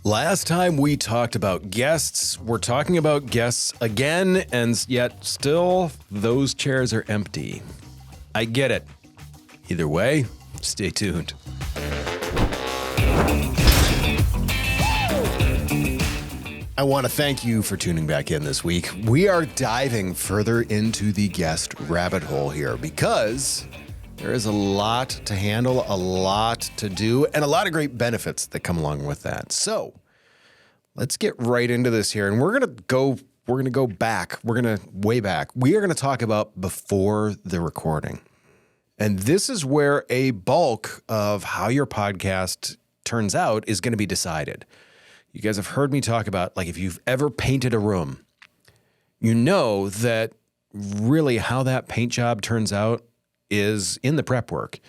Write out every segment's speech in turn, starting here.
Last time we talked about guests, we're talking about guests again, and yet still those chairs are empty. I get it. Either way, stay tuned. I want to thank you for tuning back in this week. We are diving further into the guest rabbit hole here because there is a lot to handle, a lot to do, and a lot of great benefits that come along with that. So let's get right into this here. And we're going to go back. We're going to way back. We are going to talk about before the recording. And this is where a bulk of how your podcast turns out is going to be decided. You guys have heard me talk about, like, if you've ever painted a room, you know that really how that paint job turns out is in the prep work.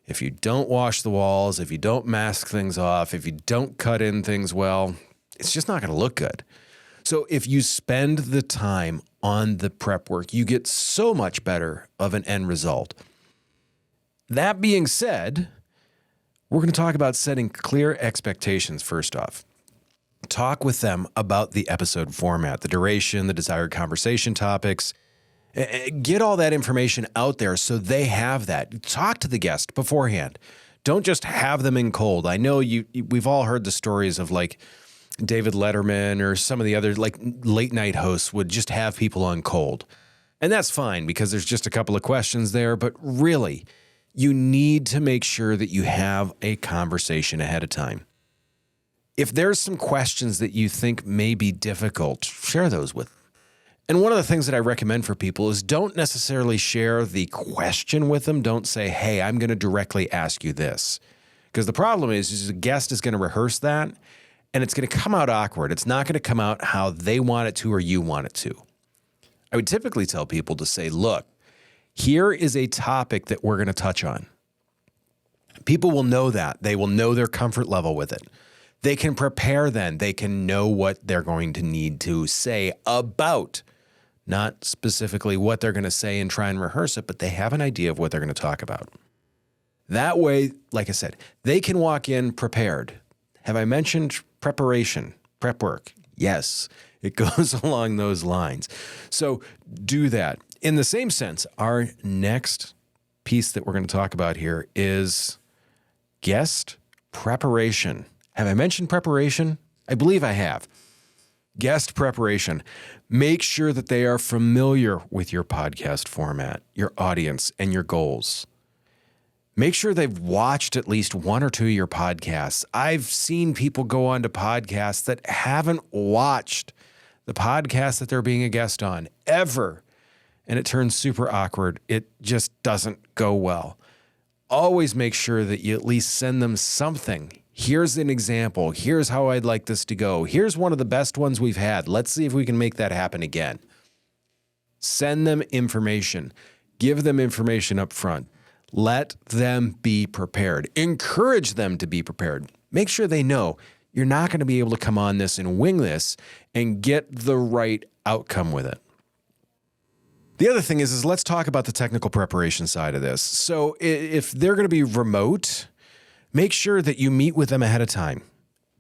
If you don't wash the walls, if you don't mask things off, if you don't cut in things well, it's just not going to look good. So if you spend the time on the prep work, you get so much better of an end result. That being said, we're going to talk about setting clear expectations first off. Talk with them about the episode format, the duration, the desired conversation topics. Get all that information out there so they have that. Talk to the guest beforehand. Don't just have them in cold. I know we've all heard the stories of, like, David Letterman or some of the other, like, late night hosts would just have people on cold. And that's fine because there's just a couple of questions there. But really, you need to make sure that you have a conversation ahead of time. If there's some questions that you think may be difficult, share those with them. And one of the things that I recommend for people is don't necessarily share the question with them. Don't say, hey, I'm going to directly ask you this. Because the problem is the guest is going to rehearse that, and it's going to come out awkward. It's not going to come out how they want it to or you want it to. I would typically tell people to say, look, here is a topic that we're going to touch on. People will know that. They will know their comfort level with it. They can prepare then. They can know what they're going to need to say about, not specifically what they're going to say and try and rehearse it, but they have an idea of what they're going to talk about. That way, like I said, they can walk in prepared. Have I mentioned preparation, prep work? Yes, it goes along those lines. So do that. In the same sense, our next piece that we're going to talk about here is guest preparation. Have I mentioned preparation? I believe I have. Guest preparation. Make sure that they are familiar with your podcast format, your audience, and your goals. Make sure they've watched at least one or two of your podcasts. I've seen people go on to podcasts that haven't watched the podcast that they're being a guest on ever, and it turns super awkward. It just doesn't go well. Always make sure that you at least send them something. Here's an example. Here's how I'd like this to go. Here's one of the best ones we've had. Let's see if we can make that happen again. Send them information. Give them information up front. Let them be prepared. Encourage them to be prepared. Make sure they know you're not going to be able to come on this and wing this and get the right outcome with it. The other thing is let's talk about the technical preparation side of this. So if they're going to be remote, make sure that you meet with them ahead of time.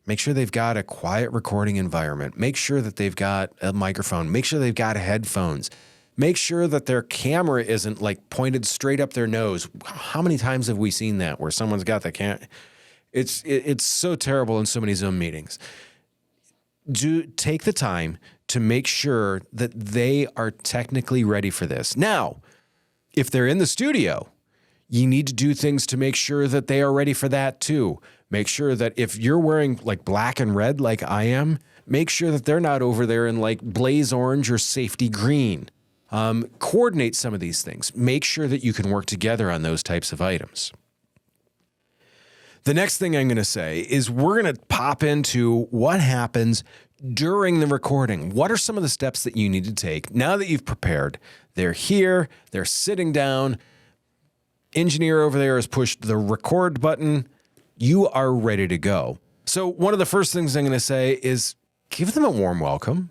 Make sure they've got a quiet recording environment. Make sure that they've got a microphone. Make sure they've got headphones. Make sure that their camera isn't, like, pointed straight up their nose. How many times have we seen that where someone's got the camera? It's so terrible in so many Zoom meetings. Take the time to make sure that they are technically ready for this. Now, if they're in the studio, you need to do things to make sure that they are ready for that too. Make sure that if you're wearing, like, black and red like I am, make sure that they're not over there in, like, blaze orange or safety green. Coordinate some of these things. Make sure that you can work together on those types of items. The next thing I'm going to say is we're going to pop into what happens during the recording. What are some of the steps that you need to take now that you've prepared? They're here, they're sitting down. Engineer over there has pushed the record button. You are ready to go. So one of the first things I'm going to say is give them a warm welcome.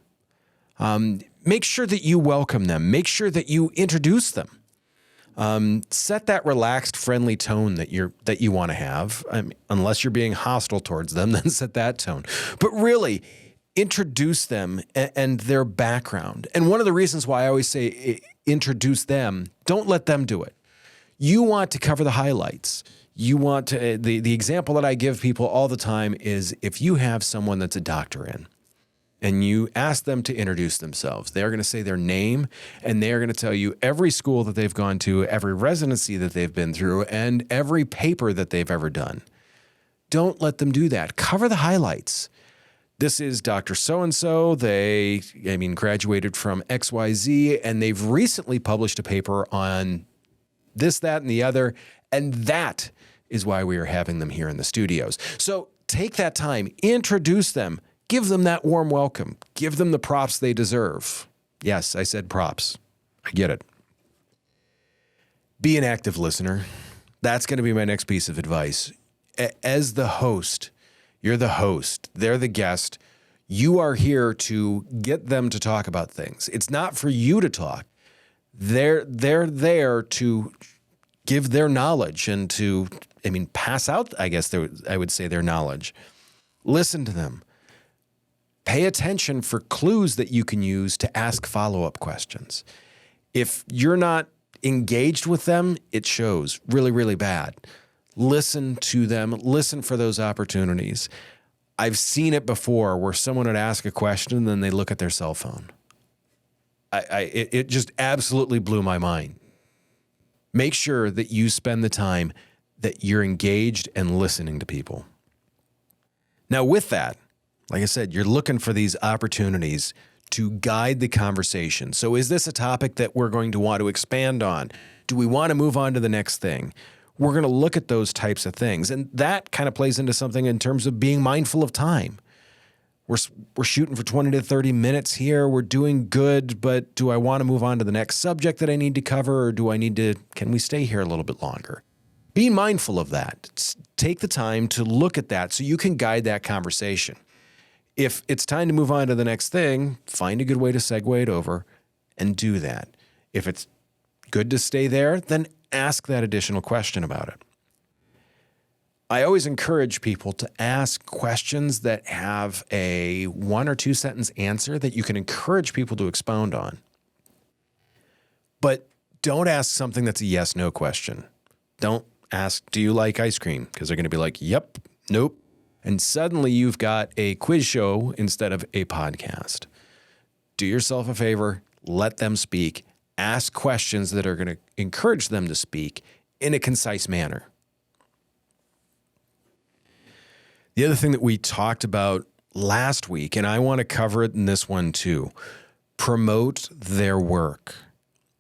Make sure that you welcome them. Make sure that you introduce them. Set that relaxed, friendly tone that you want to have. I mean, unless you're being hostile towards them, then set that tone. But really, introduce them and their background. And one of the reasons why I always say introduce them, don't let them do it. You want to cover the highlights. You want to, the example that I give people all the time is if you have someone that's a doctor in and you ask them to introduce themselves, they're going to say their name and they're going to tell you every school that they've gone to, every residency that they've been through, and every paper that they've ever done. Don't let them do that. Cover the highlights. This is Dr. So-and-so. They graduated from XYZ, and they've recently published a paper on this, that, and the other, and that is why we are having them here in the studios. So take that time, introduce them, give them that warm welcome, give them the props they deserve. Yes, I said props. I get it. Be an active listener. That's going to be my next piece of advice. As the host, you're the host, they're the guest. You are here to get them to talk about things. It's not for you to talk. They're there to give their knowledge and to, pass out, I guess I would say, their knowledge. Listen to them. Pay attention for clues that you can use to ask follow-up questions. If you're not engaged with them, it shows really, really bad. Listen to them. Listen for those opportunities. I've seen it before where someone would ask a question and then they look at their cell phone. It just absolutely blew my mind. Make sure that you spend the time that you're engaged and listening to people. Now, with that, like I said, you're looking for these opportunities to guide the conversation. So is this a topic that we're going to want to expand on? Do we want to move on to the next thing? We're going to look at those types of things. And that kind of plays into something in terms of being mindful of time. We're shooting for 20 to 30 minutes here. We're doing good, but do I want to move on to the next subject that I need to cover, or can we stay here a little bit longer? Be mindful of that. Take the time to look at that so you can guide that conversation. If it's time to move on to the next thing, find a good way to segue it over and do that. If it's good to stay there, then ask that additional question about it. I always encourage people to ask questions that have a 1 or 2 sentence answer that you can encourage people to expound on. But don't ask something that's a yes/no question. Don't ask, do you like ice cream? Because they're going to be like, yep, nope. And suddenly you've got a quiz show instead of a podcast. Do yourself a favor, let them speak, ask questions that are going to encourage them to speak in a concise manner. The other thing that we talked about last week, and I want to cover it in this one too, promote their work.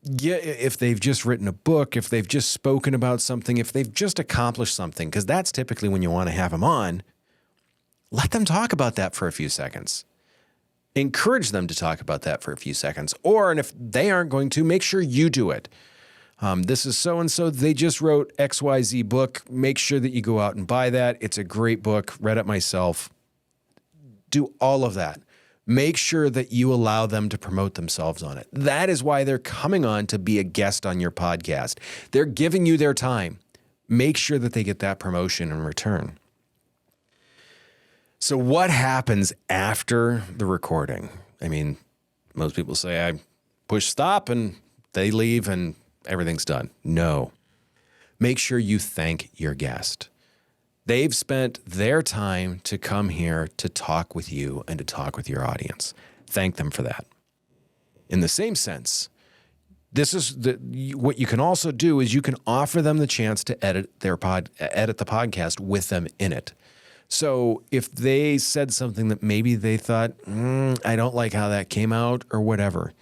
Yeah, if they've just written a book, if they've just spoken about something, if they've just accomplished something, because that's typically when you want to have them on, let them talk about that for a few seconds. Encourage them to talk about that for a few seconds. And if they aren't going to, make sure you do it. This is so-and-so. They just wrote XYZ book. Make sure that you go out and buy that. It's a great book. Read it myself. Do all of that. Make sure that you allow them to promote themselves on it. That is why they're coming on to be a guest on your podcast. They're giving you their time. Make sure that they get that promotion in return. So what happens after the recording? Most people say I push stop and they leave and everything's done. No. Make sure you thank your guest. They've spent their time to come here to talk with you and to talk with your audience. Thank them for that. In the same sense, what you can also do is you can offer them the chance to edit the podcast with them in it. So if they said something that maybe they thought, I don't like how that came out or whatever,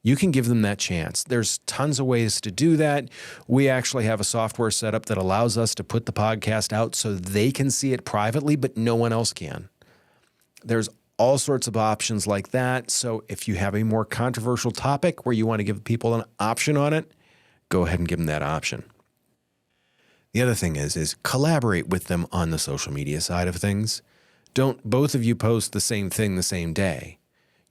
you can give them that chance. There's tons of ways to do that. We actually have a software set up that allows us to put the podcast out so they can see it privately, but no one else can. There's all sorts of options like that. So if you have a more controversial topic where you want to give people an option on it, go ahead and give them that option. The other thing is collaborate with them on the social media side of things. Don't both of you post the same thing the same day.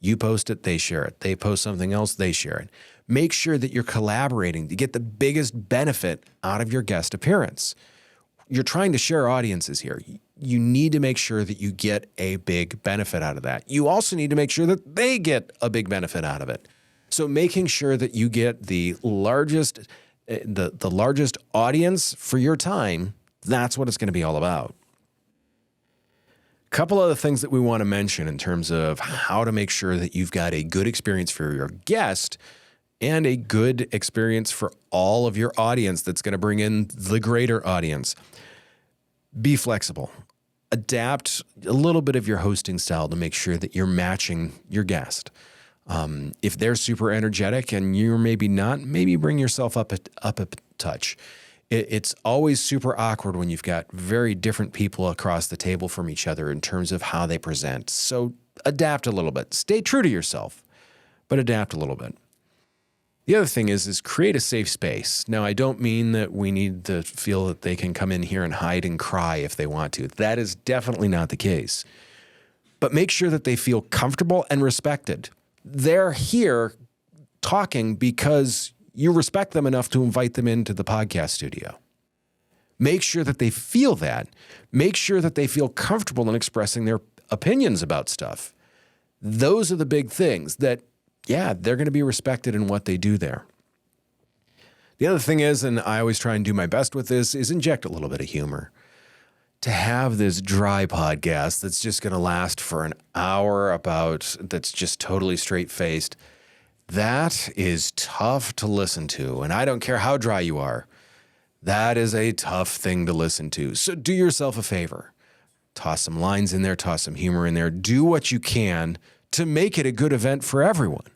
You post it, they share it. They post something else, they share it. Make sure that you're collaborating to get the biggest benefit out of your guest appearance. You're trying to share audiences here. You need to make sure that you get a big benefit out of that. You also need to make sure that they get a big benefit out of it. So making sure that you get the largest audience for your time, that's what it's going to be all about. A couple other things that we want to mention in terms of how to make sure that you've got a good experience for your guest and a good experience for all of your audience that's going to bring in the greater audience. Be flexible. Adapt a little bit of your hosting style to make sure that you're matching your guest. If they're super energetic and you're maybe not, maybe bring yourself up a touch. It's always super awkward when you've got very different people across the table from each other in terms of how they present. So adapt a little bit. Stay true to yourself, but adapt a little bit. The other thing is create a safe space. Now, I don't mean that we need to feel that they can come in here and hide and cry if they want to. That is definitely not the case. But make sure that they feel comfortable and respected. They're here talking because you respect them enough to invite them into the podcast studio. Make sure that they feel that. Make sure that they feel comfortable in expressing their opinions about stuff. Those are the big things that, yeah, they're going to be respected in what they do there. The other thing is, and I always try and do my best with this, is inject a little bit of humor. To have this dry podcast that's just going to last for an hour that's just totally straight-faced, that is tough to listen to. And I don't care how dry you are. That is a tough thing to listen to. So do yourself a favor. Toss some lines in there, toss some humor in there. Do what you can to make it a good event for everyone.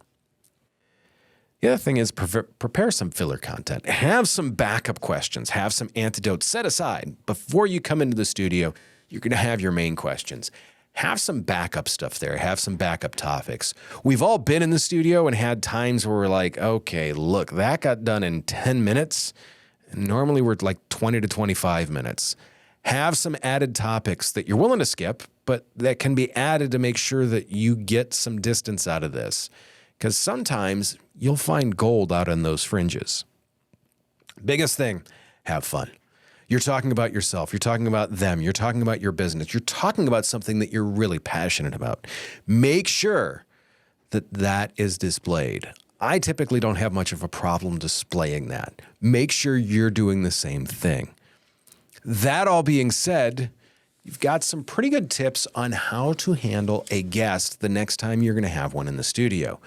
The other thing is prepare some filler content. Have some backup questions. Have some antidotes set aside. Before you come into the studio, you're going to have your main questions. Have some backup stuff there. Have some backup topics. We've all been in the studio and had times where we're like, okay, look, that got done in 10 minutes. And normally we're like 20 to 25 minutes. Have some added topics that you're willing to skip, but that can be added to make sure that you get some distance out of this. Because sometimes you'll find gold out on those fringes. Biggest thing, have fun. You're talking about yourself. You're talking about them. You're talking about your business. You're talking about something that you're really passionate about. Make sure that that is displayed. I typically don't have much of a problem displaying that. Make sure you're doing the same thing. That all being said, you've got some pretty good tips on how to handle a guest the next time you're going to have one in the studio.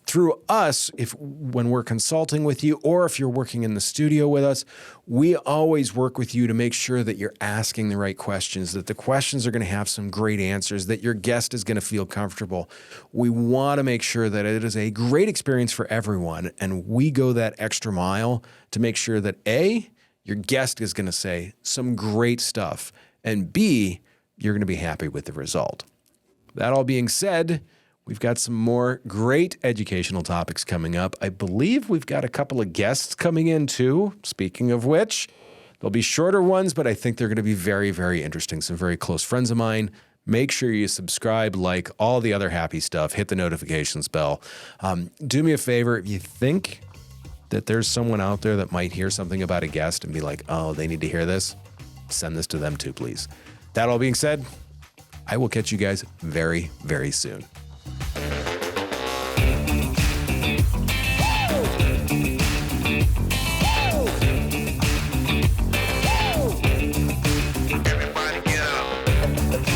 Through us, when we're consulting with you or if you're working in the studio with us, we always work with you to make sure that you're asking the right questions, that the questions are going to have some great answers, that your guest is going to feel comfortable. We want to make sure that it is a great experience for everyone, and we go that extra mile to make sure that A, your guest is going to say some great stuff, and B, you're going to be happy with the result. That all being said, we've got some more great educational topics coming up. I believe we've got a couple of guests coming in too. Speaking of which, they'll be shorter ones, but I think they're going to be very, very interesting. Some very close friends of mine. Make sure you subscribe, like all the other happy stuff. Hit the notifications bell. Do me a favor. If you think that there's someone out there that might hear something about a guest and be like, oh, they need to hear this, send this to them too, please. That all being said, I will catch you guys very, very soon.